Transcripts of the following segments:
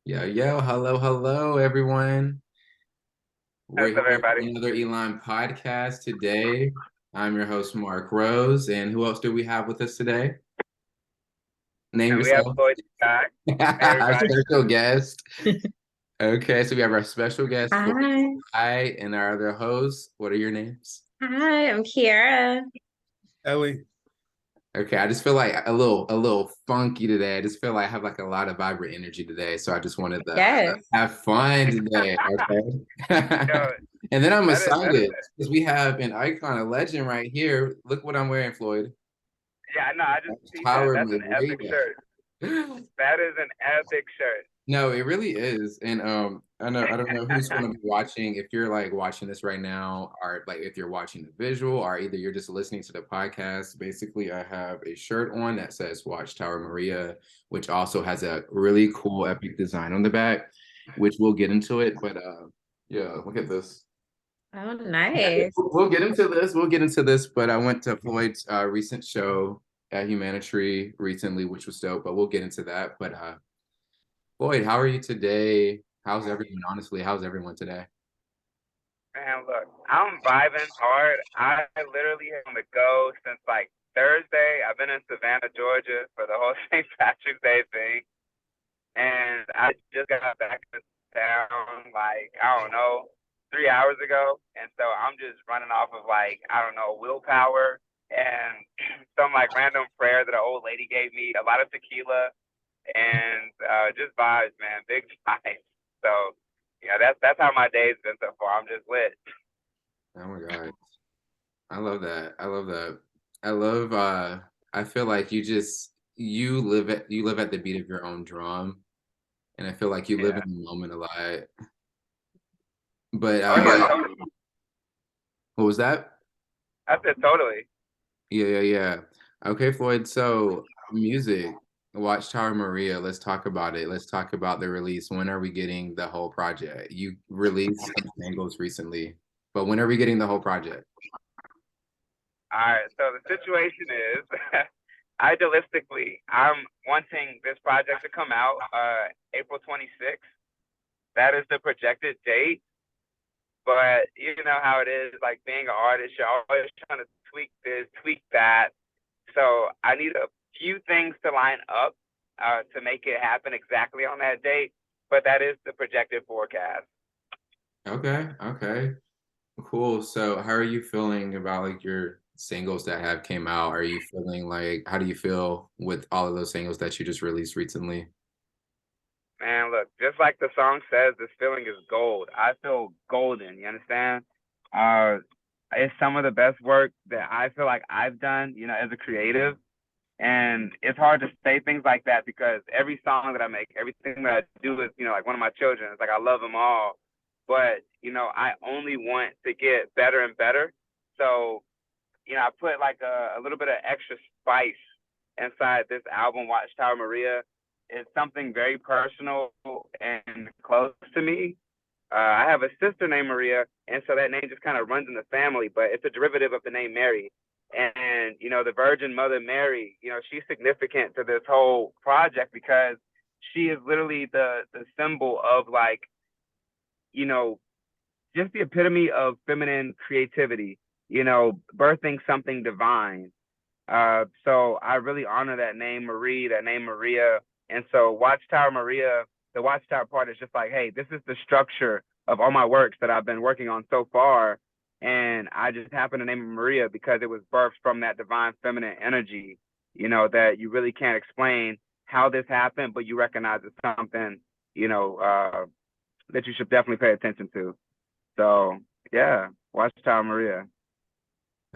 Yo, hello, everyone. We're What's up, here for everybody? another Elon podcast today. I'm your host, Mark Rose, and who else do we have with us today? Name And we have yourself. Floyd In The Sky. Hey, Our everybody. special guest. Okay, so we have our special guest, Floyd Hi, I, and our other hosts. What are your names? hi, I'm Kiara. Ellie. Okay, I just feel like a little funky today. I just feel like I have like a lot of vibrant energy today, so I just wanted to Yes. have fun today. Okay. Yo, And then I'm that is, excited because we have an icon, a legend right here. Look what I'm wearing, Floyd. yeah, no, I just see that. Watchtower That's an epic Maria. shirt. That is an epic shirt. No, it really is. And I don't know who's going to be watching. If you're like watching this right now, or like if you're watching the visual, or either you're just listening to the podcast. Basically, I have a shirt on that says Watchtower Maria, which also has a really cool epic design on the back, which we'll get into it. But yeah, look at this. Oh, nice. We'll get into this. We'll get into this. But I went to Floyd's recent show at Humanitary recently, which was dope. But we'll get into that. But Floyd, how are you today? How's everyone? Honestly, how's everyone today? Man, look, I'm vibing hard. I literally have on the go since like Thursday. I've been in Savannah, Georgia for the whole St. Patrick's Day thing. And I just got back to town like, I don't know, 3 hours ago. And so I'm just running off of like, I don't know, willpower and some like random prayer that an old lady gave me, a lot of tequila and just vibes, man, big vibes. So yeah, that's how my day's been so far. I'm just lit. Oh my God. I love that. I love that. I love I feel like you live at the beat of your own drum. And I feel like you live in Yeah. the moment a lot. But Oh yeah, totally. what was that? I said totally. Yeah. Okay, Floyd. So music, Watchtower Maria, let's talk about it. Let's talk about the release. When are we getting the whole project? You released some singles recently, but when are we getting the whole project? All right. So the situation is, idealistically, I'm wanting this project to come out April 26th. That is the projected date. But you know how it is, like being an artist, you're always trying to tweak this, tweak that. So I need a few things to line up to make it happen exactly on that date. But that is the projected forecast. Okay. Cool. So how are you feeling about like your singles that have came out? Are you feeling like how do you feel with all of those singles that you just released recently? Man, look, just like the song says, this feeling is gold. I feel golden. You understand? Uh, it's some of the best work that I feel like I've done, as a creative. And it's hard to say things like that because every song that I make, everything that I do is, like one of my children. It's like I love them all. But, I only want to get better and better. So, I put like a little bit of extra spice inside this album, Watchtower Maria. It's something very personal and close to me. I have a sister named Maria, and so that name just kind of runs in the family, but it's a derivative of the name Mary. And, the Virgin Mother Mary, she's significant to this whole project because she is literally the symbol of like, you know, just the epitome of feminine creativity, birthing something divine. So I really honor that name Marie, that name Maria. And so Watchtower Maria, the Watchtower part is just like, hey, this is the structure of all my works that I've been working on so far. And I just happen to name it Maria because it was birthed from that divine feminine energy, that you really can't explain how this happened, but you recognize it's something, that you should definitely pay attention to. So yeah, Watchtower Maria.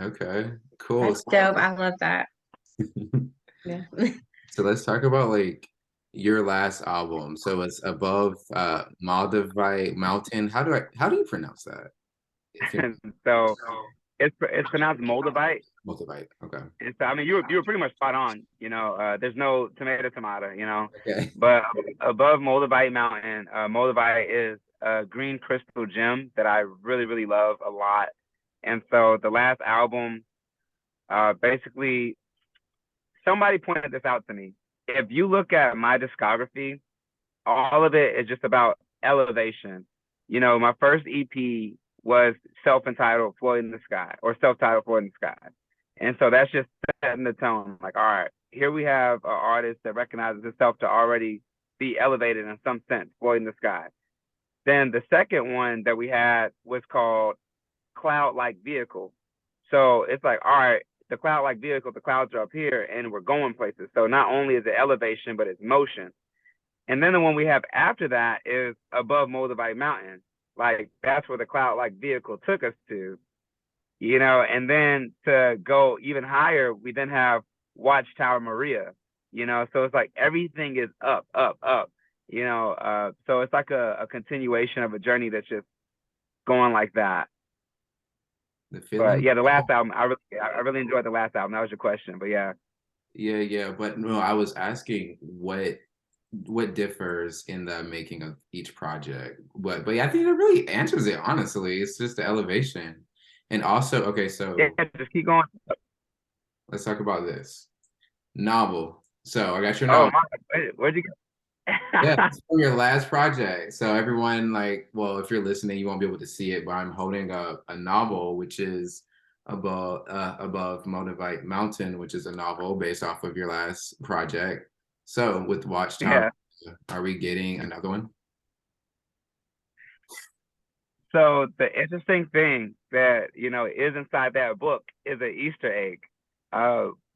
Okay, cool. That's dope. I love that. Yeah. So let's talk about like your last album. So it's above Moldavite Mountain. How do you pronounce that? If you So it's pronounced Moldavite. Moldavite. Okay. I mean, you were pretty much spot on. There's no tomato. Okay. But above Moldavite Mountain, Moldavite is a green crystal gem that I really really love a lot. And so the last album, basically, somebody pointed this out to me. If you look at my discography, all of it is just about elevation. You know, my first EP was self-entitled Floyd in the Sky, or self-titled Floyd in the Sky. And so that's just setting the tone. Like, all right, here we have an artist that recognizes himself to already be elevated in some sense, Floyd in the Sky. Then the second one that we had was called Cloud-like Vehicle. So it's like, all right, the cloud-like vehicle, the clouds are up here and we're going places. So not only is it elevation, but it's motion. And then the one we have after that is Above Moldavite Mountain. Like, that's where the cloud-like vehicle took us to, you know. And then to go even higher, we then have Watchtower Maria, you know. So it's like everything is up, up, up, you know. So it's like a continuation of a journey that's just going like that. The But feeling. yeah, the last album, I really enjoyed the last album. That was your question, but yeah. Yeah, yeah. But no, I was asking what differs in the making of each project. But yeah, I think it really answers it, honestly. It's just the elevation. And also, okay, Yeah, so just keep going. let's talk about this. Novel. So I got your Oh novel. my, where'd you Yeah, go? it's from your last project. So everyone, like, well, if you're listening, you won't be able to see it, but I'm holding up a novel, which is above Motivate Mountain, which is a novel based off of your last project. So with Watchtower, Yeah. are we getting another one? So the interesting thing that, you know, is inside that book is an Easter egg.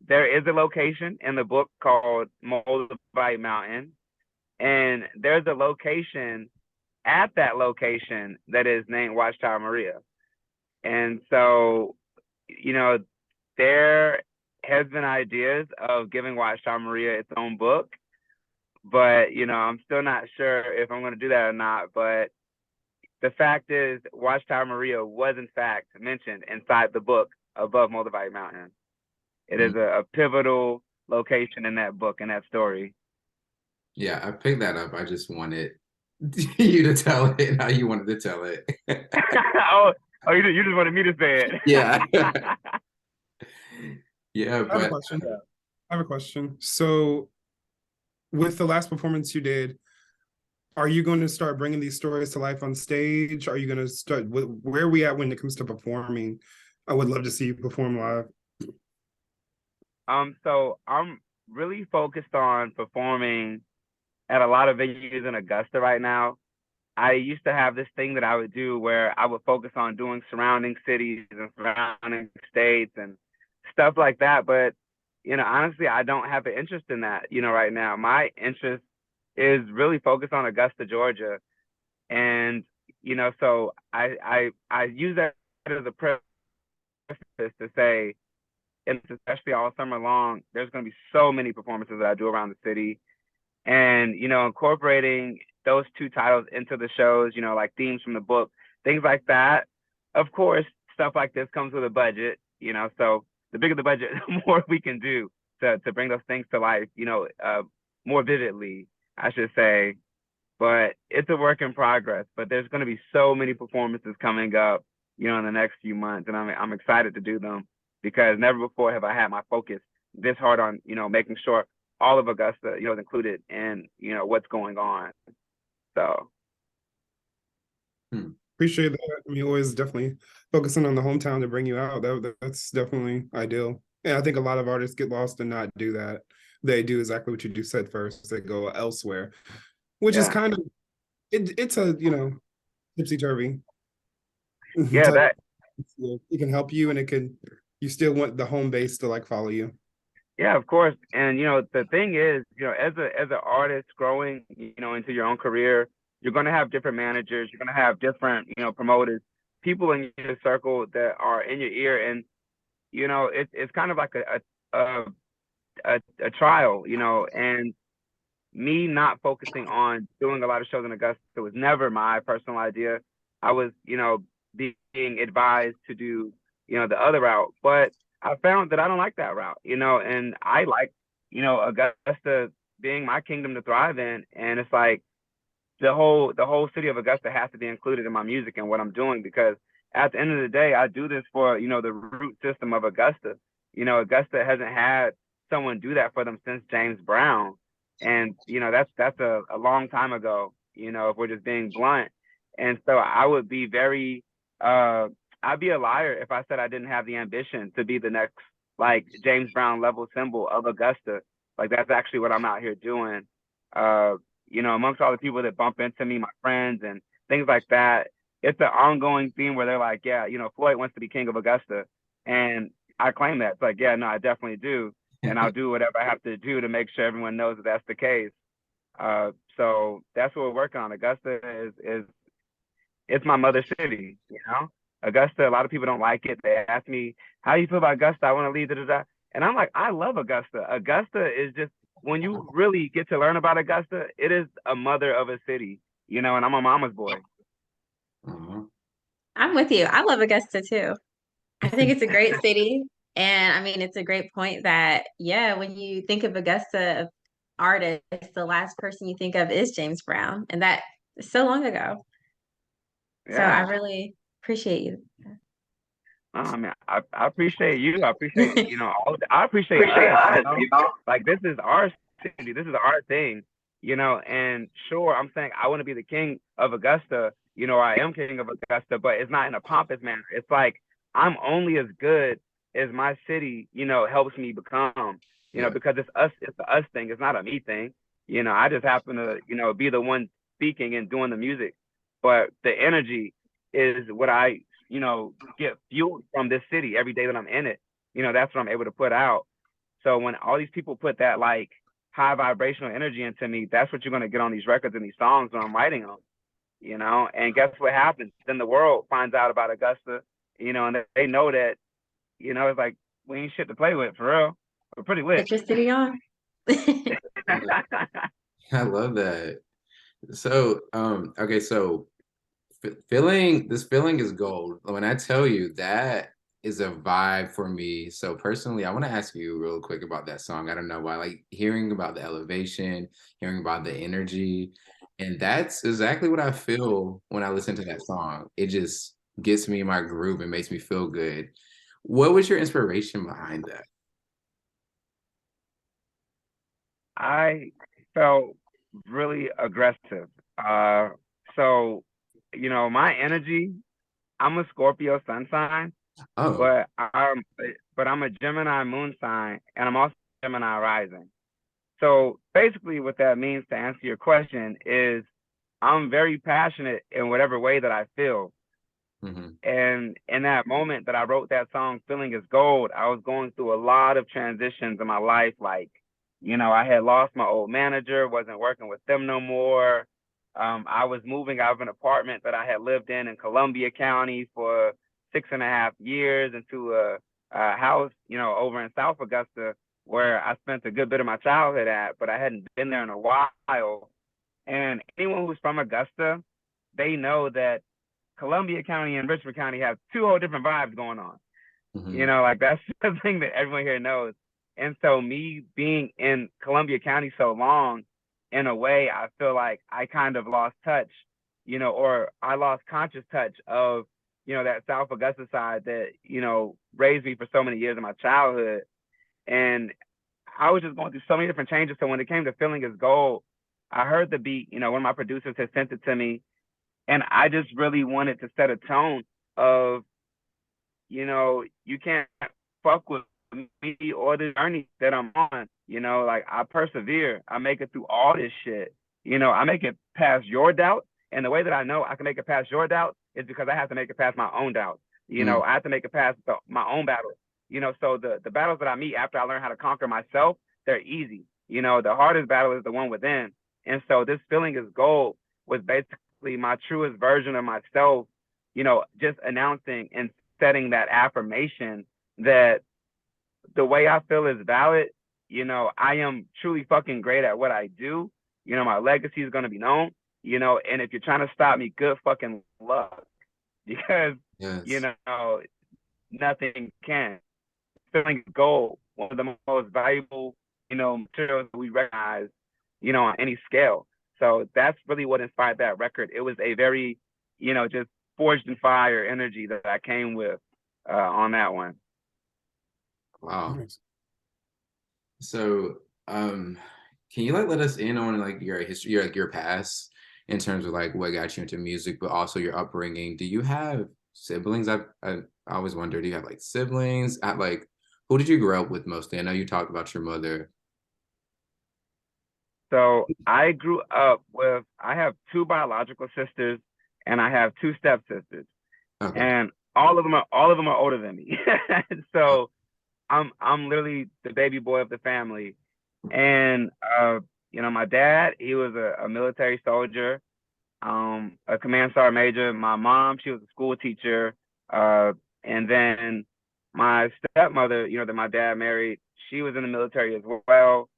There is a location in the book called Moldavite Mountain, and there's a location at that location that is named Watchtower Maria. And so, you know, there has been ideas of giving Watchtower Maria its own book, but you know, I'm still not sure if I'm going to do that or not. But the fact is, Watchtower Maria was in fact mentioned inside the book Above Moldavite Mountain. It is Mm. a pivotal location in that book and that story. Yeah, I picked that up. I just wanted you to tell it how you wanted to tell it. oh, you just wanted me to say Yeah. it. Yeah, I have a but question. I have a question. So, with the last performance you did, are you going to start bringing these stories to life on stage? Are you going to start? Where are we at when it comes to performing? I would love to see you perform live. So I'm really focused on performing at a lot of venues in Augusta right now. I used to have this thing that I would do where I would focus on doing surrounding cities and surrounding states and stuff like that. But, you know, honestly, I don't have an interest in that, you know, right now. My interest is really focused on Augusta, Georgia. And, you know, so I use that as a preface to say, and especially all summer long, there's going to be so many performances that I do around the city. And, you know, incorporating those two titles into the shows, you know, like themes from the book, things like that. Of course, stuff like this comes with a budget, you know, so the bigger the budget, the more we can do to bring those things to life, you know, more vividly, I should say. But it's a work in progress. But there's going to be so many performances coming up, you know, in the next few months, and I'm excited to do them because never before have I had my focus this hard on, you know, making sure all of Augusta, you know, is included in, you know, what's going on. So Appreciate that. I mean, always definitely focusing on the hometown to bring you out. That's definitely ideal. And I think a lot of artists get lost and not do that. They do exactly what you do said first. They go elsewhere, which is yeah, kind of it's a tipsy turvy. yeah, that It can help you, and it can you still want the home base to like follow you. yeah, of course. And you know, the thing is, you know, as an artist growing, you know, into your own career, you're going to have different managers. You're going to have different, you know, promoters, people in your circle that are in your ear, and you know, it's kind of like a trial, you know, and me not focusing on doing a lot of shows in Augusta was never my personal idea. I was, you know, being advised to do, you know, the other route, but I found that I don't like that route, you know, and I like, you know, Augusta being my kingdom to thrive in, and it's like the whole city of Augusta has to be included in my music and what I'm doing because at the end of the day, I do this for, you know, the root system of Augusta. You know, Augusta hasn't had someone do that for them since James Brown. And that's a long time ago, if we're just being blunt. And so I would be very I'd be a liar if I said I didn't have the ambition to be the next like James Brown level symbol of Augusta. Like that's actually what I'm out here doing. Uh, amongst all the people that bump into me, my friends and things like that, it's an ongoing theme where they're like, yeah, Floyd wants to be king of Augusta. And I claim that. It's like, yeah, no, I definitely do. And I'll do whatever I have to do to make sure everyone knows that that's the case. So that's what we're working on. Augusta is it's my mother city. Augusta, a lot of people don't like it. They ask me, how do you feel about Augusta? I want to leave, da, da, da. And I'm like, I love Augusta. Augusta is just, when you really get to learn about Augusta, it is a mother of a city, and I'm a mama's boy. I'm with you. I love Augusta too. I think it's a great city. And I mean, it's a great point that, yeah, when you think of Augusta artist, the last person you think of is James Brown. And that is so long ago. So I Yeah. really appreciate you. I mean, I appreciate you. I appreciate, I appreciate us. Like, this is our city. This is our thing, and sure, I'm saying I want to be the king of Augusta, I am king of Augusta, but it's not in a pompous manner. It's like, I'm only as good as my city, helps me become, because it's a us thing. It's not a me thing. I just happen to, be the one speaking and doing the music, but the energy is what I get fueled from this city every day that I'm in it. That's what I'm able to put out. So when all these people put that like high vibrational energy into me, that's what you're gonna get on these records and these songs when I'm writing them. And guess what happens? Then the world finds out about Augusta, and they know that, it's like we ain't shit to play with for real. We're pretty lit. Put your city on. I love that. So, okay, so feeling is gold. When I tell you that is a vibe for me. So personally, I want to ask you real quick about that song. I don't know why, like hearing about the elevation, hearing about the energy, and that's exactly what I feel when I listen to that song. It just gets me in my groove and makes me feel good. What was your inspiration behind that? I felt really aggressive. So, my energy, I'm a Scorpio sun sign, Oh, but I'm a Gemini moon sign, and I'm also Gemini rising. So basically, what that means, to answer your question, is I'm very passionate in whatever way that I feel. And in that moment that I wrote that song, Feeling is Gold, I was going through a lot of transitions in my life. Like, I had lost my old manager, wasn't working with them no more. I was moving out of an apartment that I had lived in Columbia County for 6.5 years into a house, over in South Augusta, where I spent a good bit of my childhood at, but I hadn't been there in a while. And anyone who's from Augusta, they know that Columbia County and Richmond County have two whole different vibes going on. Like that's the thing that everyone here knows. And so me being in Columbia County so long, in a way, I feel like I kind of lost touch, or I lost conscious touch of, that South Augusta side that, raised me for so many years in my childhood. And I was just going through so many different changes. So when it came to Feeling is Gold, I heard the beat, one of my producers had sent it to me, and I just really wanted to set a tone of, you can't fuck with me or the journey that I'm on. Like I persevere. I make it through all this shit. I make it past your doubt. And the way that I know I can make it past your doubt is because I have to make it past my own doubt. I have to make it past my own battles. So the battles that I meet after I learn how to conquer myself, they're easy. The hardest battle is the one within. And so this Feeling is Gold was basically my truest version of myself, just announcing and setting that affirmation that the way I feel is valid. I am truly fucking great at what I do. My legacy is going to be known, and if you're trying to stop me, good fucking luck, because, yes. Nothing can. Feeling gold, one of the most valuable, materials we recognize, on any scale. So that's really what inspired that record. It was a very, just forged in fire energy that I came with on that one. Wow. So, Can you like let us in on like your history, your past in terms of like what got you into music, but also your upbringing? Do you have siblings? I always wonder, do you have like siblings? Like who did you grow up with mostly? I know you talked about your mother. So I grew up with, I have two biological sisters and I have two stepsisters, Okay. and all of them are older than me. So I'm literally the baby boy of the family. And my dad, he was a military soldier, a command sergeant major. My mom, she was a school teacher. And then my stepmother, that my dad married, she was in the military as well.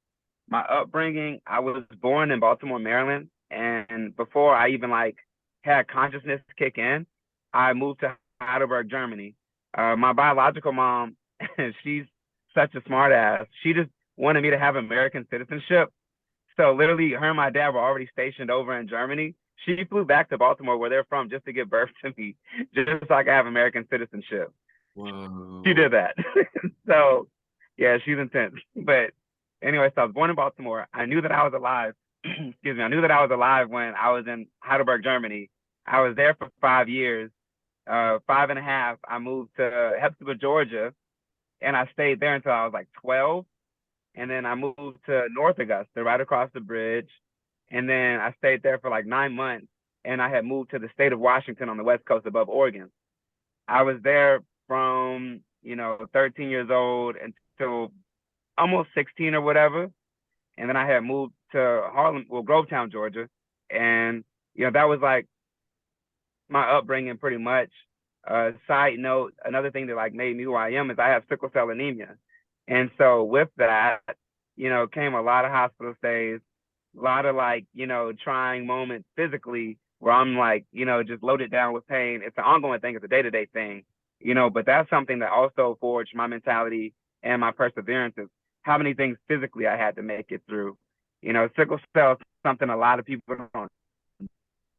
My upbringing, I was born in Baltimore, Maryland, and before I even like had consciousness kick in, I moved to Heidelberg, Germany. My biological mom, she's such a smart ass. She just wanted me to have American citizenship. So literally, her and my dad were already stationed over in Germany. She flew back to Baltimore, where they're from, just to give birth to me, just so I could have American citizenship. She Whoa. did that. So yeah, she's intense. But anyway, so I was born in Baltimore. I knew that I was alive. Excuse me. I knew that I was alive when I was in Heidelberg, Germany. I was there for 5 years. 5 and a half. I moved to Hepzibah, Georgia, and I stayed there until I was like 12. And then I moved to North Augusta, right across the bridge. And then I stayed there for like 9 months. And I had moved to the state of Washington on the West Coast above Oregon. I was there from, 13 years old until almost 16 or whatever. And then I had moved to Grovetown, Georgia. And, that was like my upbringing pretty much. Side note, another thing that like made me who I am is I have sickle cell anemia. And so with that, came a lot of hospital stays, a lot of like, trying moments physically where I'm like, just loaded down with pain. It's an ongoing thing, it's a day-to-day thing, but that's something that also forged my mentality and my perseverance of how many things physically I had to make it through. Sickle cell is something a lot of people don't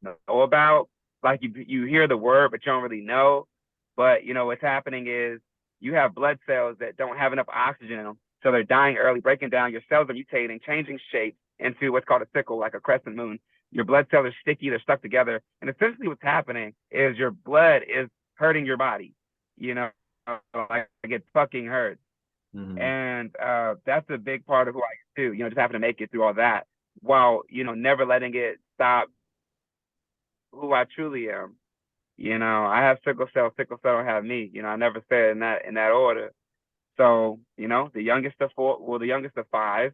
know about. Like you hear the word, but you don't really know. But what's happening is you have blood cells that don't have enough oxygen in them, so they're dying early, breaking down. Your cells are mutating, changing shape into what's called a sickle, like a crescent moon. Your blood cells are sticky, they're stuck together, and essentially what's happening is your blood is hurting your body. Like it fucking hurts. Mhm. And that's a big part of who I am too. Just having to make it through all that while never letting it stop who I truly am. I have sickle cell. Sickle cell don't have me. I never said in that order. So the youngest of four, well, the youngest of five,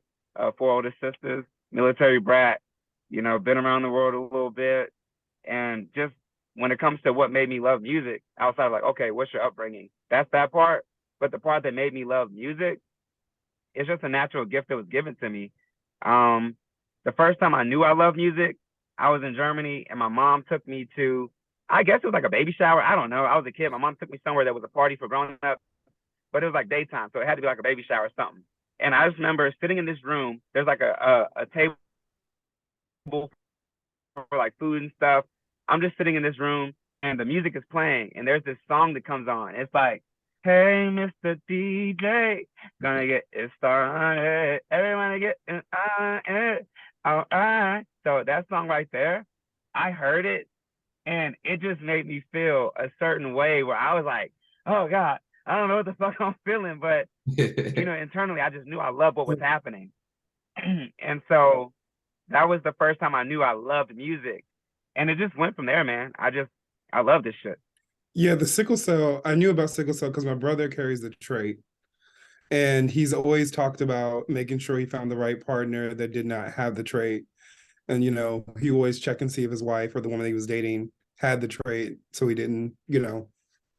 four older sisters, military brat. Been around the world a little bit, and just when it comes to what made me love music, outside of like, okay, what's your upbringing? That's that part. But the part that made me love music, it's just a natural gift that was given to me. Um, the first time I knew I loved music, I was in Germany, and my mom took me to, I guess it was like a baby shower. I don't know. I was a kid. My mom took me somewhere that was a party for grown ups, but it was like daytime, so it had to be like a baby shower or something. And I just remember sitting in this room. There's like a table for like food and stuff. I'm just sitting in this room, and the music is playing, and there's this song that comes on. It's like, "Hey, Mr. DJ, gonna get it started. Everyone get it on. All right." So that song right there, I heard it, and it just made me feel a certain way where I was like, "Oh God, I don't know what the fuck I'm feeling," but internally, I just knew I loved what was happening. And so that was the first time I knew I loved music. And it just went from there, man. I love this shit. Yeah, the sickle cell, I knew about sickle cell because my brother carries the trait. And he's always talked about making sure he found the right partner that did not have the trait. And, he always check and see if his wife or the woman he was dating had the trait so he didn't,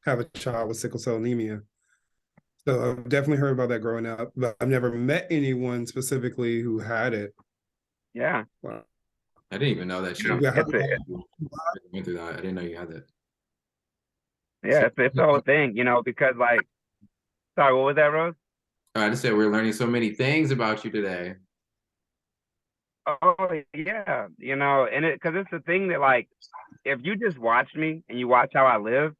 have a child with sickle cell anemia. So I've definitely heard about that growing up, but I've never met anyone specifically who had it. Yeah. Wow. I didn't even know that You know, you went through that. I didn't know you had that. So, it's the whole thing, because like, sorry, what was that, Rose? I just said we're learning so many things about you today. Oh yeah, and because it's the thing that like, if you just watch me and you watch how I live,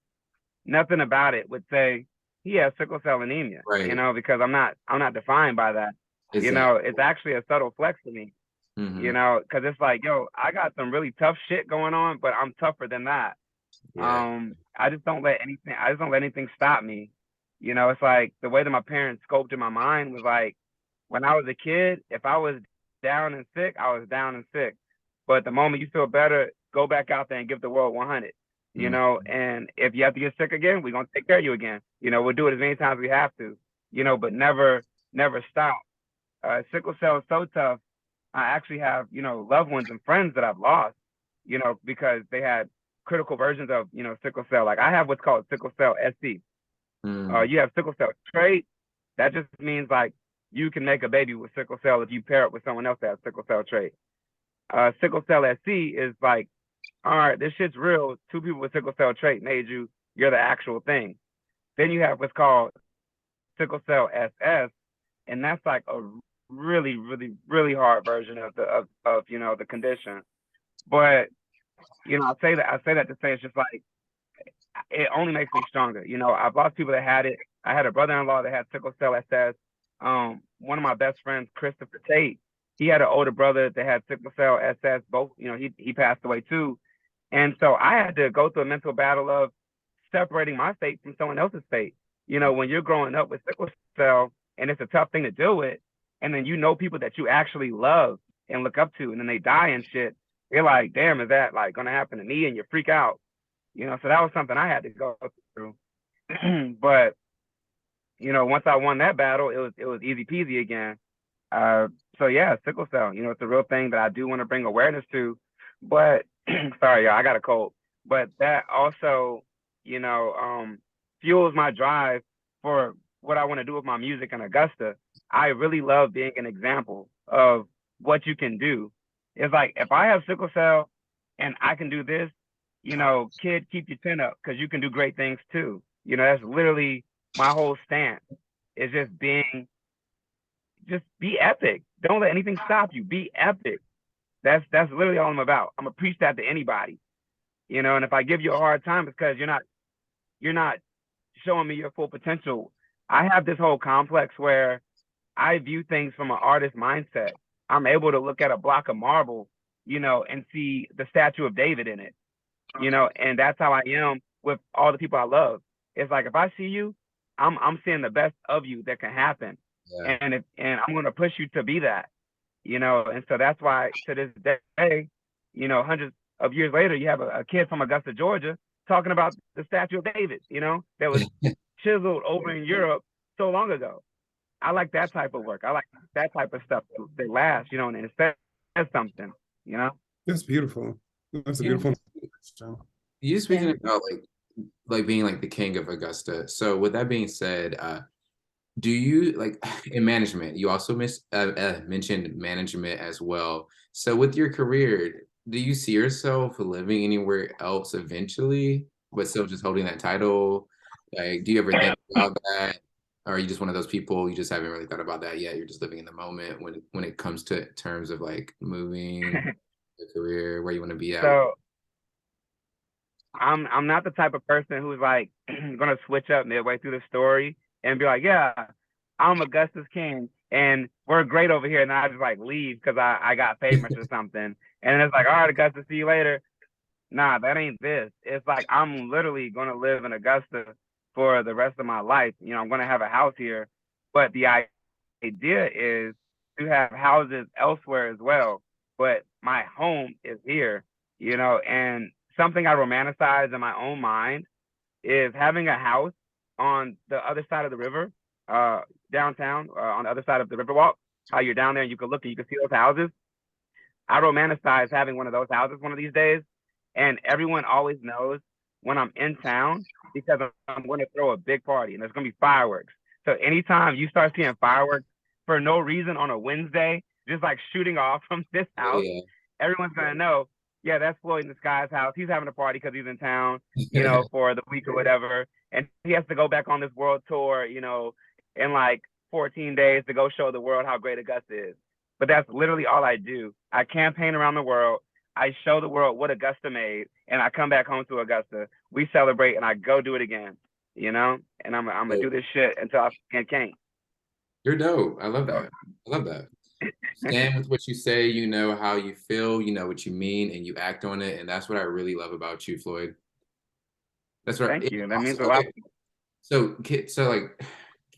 nothing about it would say he has sickle cell anemia, Right. because I'm not defined by that. Exactly. It's actually a subtle flex to me. you Mhm. know, because it's like, yo, I got some really tough shit going on, but I'm tougher than that. Yeah. I just don't let anything stop me. You know, it's like the way that my parents sculpted my mind was like when I was a kid, if I was down and sick, I was down and sick. But the moment you feel better, go back out there and give the world 100. You Mhm. know, and if you have to get sick again, we're gonna take care of you again. You know, we'll do it as many times as we have to. You know, but never stop. Sickle cell is so tough. I actually have, you know, loved ones and friends that I've lost, you know, because they had critical versions of, you know, sickle cell. Like I have what's called sickle cell SC. Mm. You have sickle cell trait. That just means like you can make a baby with sickle cell if you pair it with someone else that has sickle cell trait. Sickle cell SC is like, all right, this shit's real. Two people with sickle cell trait made you. You're the actual thing. Then you have what's called sickle cell SS, and that's like a really hard version of of you know the condition. But you know, I say that to say it's just like it only makes me stronger. You know, I've lost people that had it. I had a brother-in-law that had sickle cell SS. One of my best friends, Christopher Tate, he had an older brother that had sickle cell SS. Both, you know, he passed away too. And so I had to go through a mental battle of separating my fate from someone else's fate. You know, when you're growing up with sickle cell and it's a tough thing to deal with, and then you know people that you actually love and look up to, and then they die and shit, you're like, damn, is that like gonna happen to me? And you freak out. You know, so that was something I had to go through. But you know, once I won that battle, it was easy peasy again. Uh, so yeah, sickle cell, you know, it's a real thing that I do want to bring awareness to. But sorry, y'all, I got a cold. But that also, you know, fuels my drive for what I want to do with my music in Augusta. I really love being an example of what you can do. It's like if I have sickle cell and I can do this, you know, kid, keep your chin up because you can do great things too. You know, that's literally my whole stance. Is just be epic. Don't let anything stop you. Be epic. That's literally all I'm about. I'm gonna preach that to anybody, you know. And if I give you a hard time, it's because you're not showing me your full potential. I have this whole complex where I view things from an artist mindset. I'm able to look at a block of marble, you know, and see the statue of David in it, you know, and that's how I am with all the people I love. It's like if I see you, I'm seeing the best of you that can happen, Yeah. and I'm gonna push you to be that, you know. And so that's why to this day, you know, hundreds of years later, you have a kid from Augusta, Georgia, talking about the statue of David, you know, that was chiseled over in Europe so long ago. I like that type of work. I like that type of stuff that lasts, you know, and it says something, you know. That's beautiful. That's a Yeah. beautiful. You Yeah. speaking about like being like the king of Augusta. So with that being said, do you like in management? You also mentioned management as well. So with your career, do you see yourself living anywhere else eventually, but still just holding that title? Like, do you ever think about that? Or are you just one of those people you just haven't really thought about that yet? You're just living in the moment when it comes to terms of like moving your career, where you want to be at. So I'm not the type of person who's like gonna switch up midway through the story and be like, yeah, I'm Augustus King and we're great over here, and I just like leave because I got famous or something. And it's like, all right, Augustus, see you later. Nah, that ain't this. It's like I'm literally gonna live in Augusta for the rest of my life. You know, I'm gonna have a house here, but the idea is to have houses elsewhere as well. But my home is here, you know, and something I romanticize in my own mind is having a house on the other side of the river, uh, downtown, on the other side of the Riverwalk. How you're down there and you can look and you can see those houses. I romanticize having one of those houses one of these days, and everyone always knows when I'm in town because I'm going to throw a big party and there's going to be fireworks. So anytime you start seeing fireworks for no reason on a Wednesday, just like shooting off from this house, Yeah. everyone's going to know, yeah, that's Floyd In The Sky's house. He's having a party because he's in town, you know, for the week or whatever. And he has to go back on this world tour, you know, in like 14 days to go show the world how great Augusta is. But that's literally all I do. I campaign around the world. I show the world what Augusta made, and I come back home to Augusta. We celebrate, and I go do it again, you know. And I'm gonna do this shit until I can't. You're dope. I love that. I love that. stand with what you say, you know how you feel, you know what you mean, and you act on it. And that's what I really love about you, Floyd. That's what Thank you. That means a also, lot. okay. So kids, so like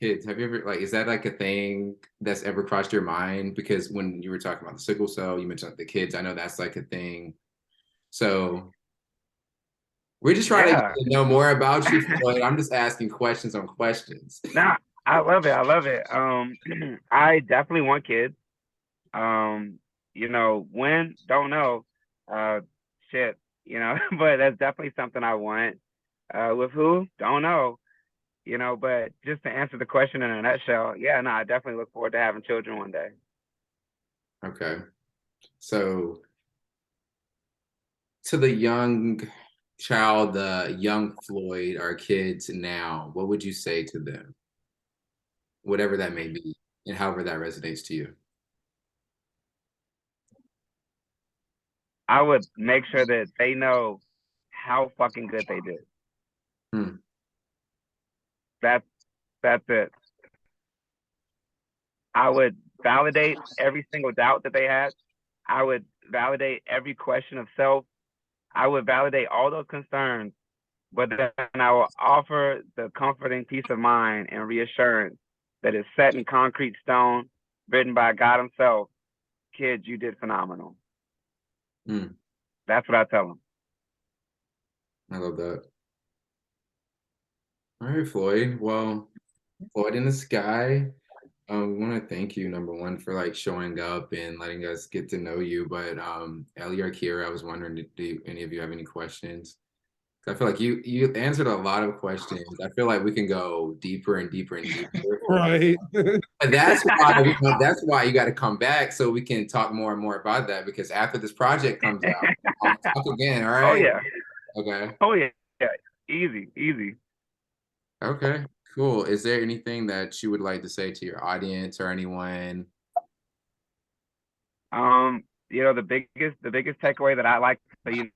kids, have you ever like is that like a thing that's ever crossed your mind? Because when you were talking about the sickle cell, you mentioned like the kids. I know that's like a thing. So we're just trying to get Yeah. to know more about you, Floyd. I'm just asking questions on questions. Nah, I love it. I love it. I definitely want kids. When, don't know. Uh, shit, but that's definitely something I want. With who? Don't know. But just to answer the question in a nutshell, yeah, no, I definitely look forward to having children one day. Okay. So to the young child, the young Floyd, our kids now, what would you say to them? Whatever that may be, and however that resonates to you. I would make sure that they know how fucking good they did. Hmm. That's that's it. I would validate every single doubt that they had. I would validate every question of self. I would validate all those concerns, but then I will offer the comforting peace of mind and reassurance that is set in concrete stone, written by God Himself. Kids, you did phenomenal. Hmm. That's what I tell them. I love that. All right, Floyd. Well, Floyd in the Sky. We want to thank you, number one, for like showing up and letting us get to know you. But Ellie or Kira, I was wondering, do any of you have any questions? I feel like you answered a lot of questions. I feel like we can go deeper and deeper and deeper. Right. But that's why you got to come back so we can talk more and more about that. Because after this project comes out, I'll talk again. All Oh right. yeah. Okay. Oh yeah. Yeah. Easy, easy. Okay. Cool. Is there anything that you would like to say to your audience or anyone? The biggest takeaway that I like to,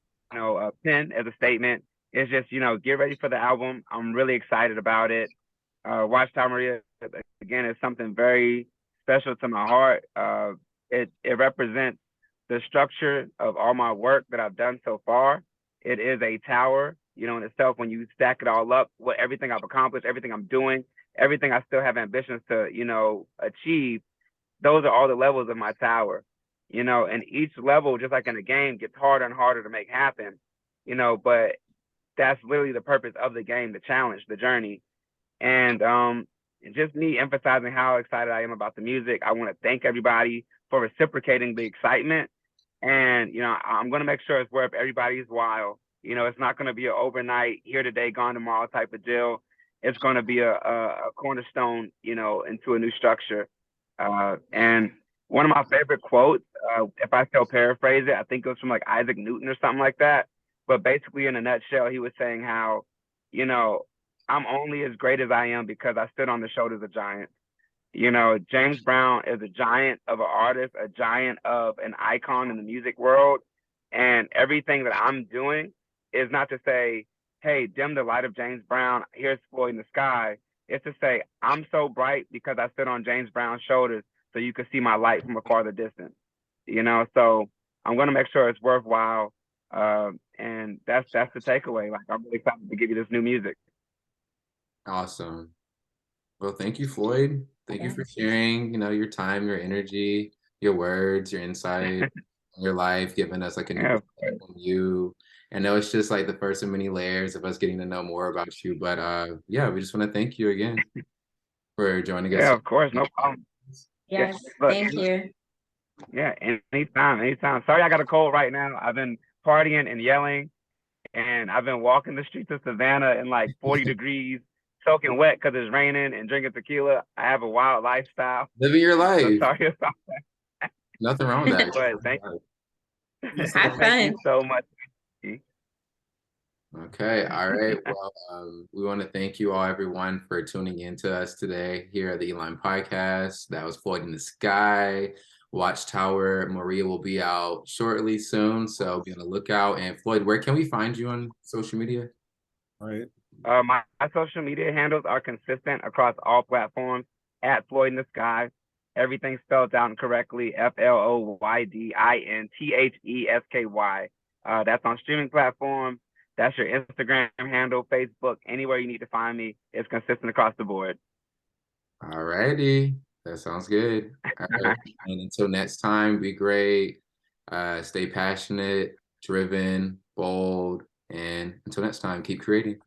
pin as a statement is just, get ready for the album. I'm really excited about it. Watchtower Maria, again, is something very special to my heart. It represents the structure of all my work that I've done so far. It is a tower, in itself. When you stack it all up, everything I've accomplished, everything I'm doing, everything I still have ambitions to, achieve. Those are all the levels of my tower, and each level, just like in a game, gets harder and harder to make happen, but that's literally the purpose of the game, the challenge, the journey. And just me emphasizing how excited I am about the music. I want to thank everybody for reciprocating the excitement. And, I'm going to make sure it's worth everybody's while. It's not going to be an overnight, here today, gone tomorrow type of deal. It's going to be a cornerstone, into a new structure. And one of my favorite quotes, if I still paraphrase it, I think it was from like Isaac Newton or something like that. But basically, in a nutshell, he was saying how, you know, I'm only as great as I am because I stood on the shoulders of giants. James Brown is a giant of an artist, a giant of an icon in the music world. And everything that I'm doing is not to say, hey, dim the light of James Brown. Here's Floyd in the Sky. It's to say, I'm so bright because I stood on James Brown's shoulders so you could see my light from a farther distance. So I'm going to make sure it's worthwhile. And that's the takeaway. Like, I'm really excited to give you this new music. Awesome. Well, thank you, Floyd. Thank you for sharing, your time, your energy, your words, your insight, your life, giving us like a new Yeah, perspective on you. I know it's just like the first of many layers of us getting to know more about you, but yeah, we just want to thank you again for joining us. yeah, of course, no problem. Yes, Look, thank you. yeah, anytime, anytime. Sorry, I got a cold right now. I've been partying and yelling, and I've been walking the streets of Savannah in like 40 degrees, soaking wet because it's raining, and drinking tequila. I have a wild lifestyle. Living your So life. sorry about Nothing wrong with that. but thank Have you fun. so much. Okay. All right. Well, we want to thank you all, everyone, for tuning in to us today here at the Eline Podcast. That was Floyd in the Sky. Watchtower Maria will be out shortly soon, so be on the lookout. And Floyd, where can we find you on social media? Right. My social media handles are consistent across all platforms at Floyd in the Sky. Everything spelled out correctly. FLOYDINTHESKY. That's on streaming platforms. That's your Instagram handle, Facebook, anywhere you need to find me. It's consistent across the board. All righty. That sounds good. All right. And until next time, be great. Stay passionate, driven, bold, and until next time, keep creating.